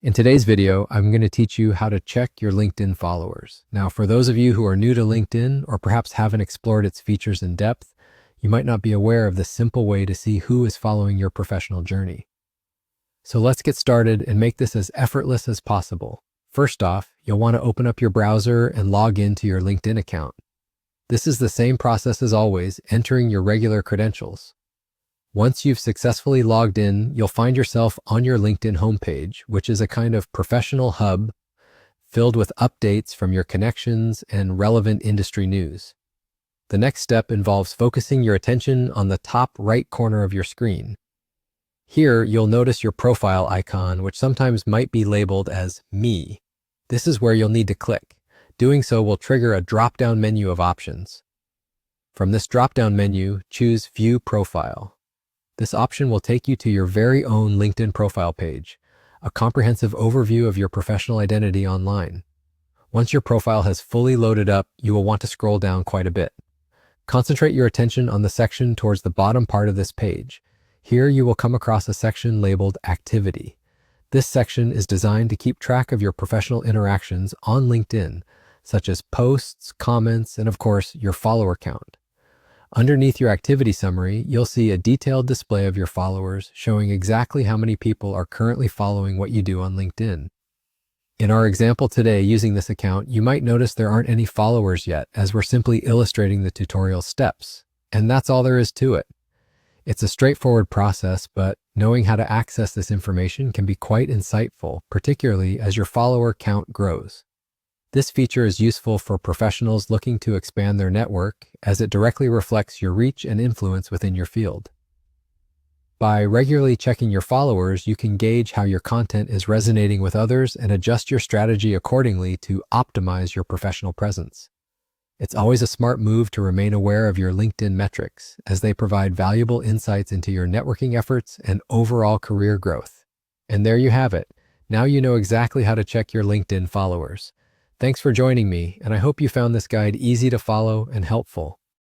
In today's video, I'm going to teach you how to check your LinkedIn followers. Now, for those of you who are new to LinkedIn or perhaps haven't explored its features in depth, you might not be aware of the simple way to see who is following your professional journey. So let's get started and make this as effortless as possible. First off, you'll want to open up your browser and log into your LinkedIn account. This is the same process as always, entering your regular credentials. Once you've successfully logged in, you'll find yourself on your LinkedIn homepage, which is a kind of professional hub filled with updates from your connections and relevant industry news. The next step involves focusing your attention on the top right corner of your screen. Here, you'll notice your profile icon, which sometimes might be labeled as Me. This is where you'll need to click. Doing so will trigger a drop-down menu of options. From this drop-down menu, choose View Profile. This option will take you to your very own LinkedIn profile page, a comprehensive overview of your professional identity online. Once your profile has fully loaded up, you will want to scroll down quite a bit. Concentrate your attention on the section towards the bottom part of this page. Here you will come across a section labeled Activity. This section is designed to keep track of your professional interactions on LinkedIn, such as posts, comments, and of course, your follower count. Underneath your activity summary, you'll see a detailed display of your followers showing exactly how many people are currently following what you do on LinkedIn. In our example today using this account, you might notice there aren't any followers yet, as we're simply illustrating the tutorial steps. And that's all there is to it. It's a straightforward process, but knowing how to access this information can be quite insightful, particularly as your follower count grows. This feature is useful for professionals looking to expand their network, as it directly reflects your reach and influence within your field. By regularly checking your followers, you can gauge how your content is resonating with others and adjust your strategy accordingly to optimize your professional presence. It's always a smart move to remain aware of your LinkedIn metrics, as they provide valuable insights into your networking efforts and overall career growth. And there you have it. Now you know exactly how to check your LinkedIn followers. Thanks for joining me, and I hope you found this guide easy to follow and helpful.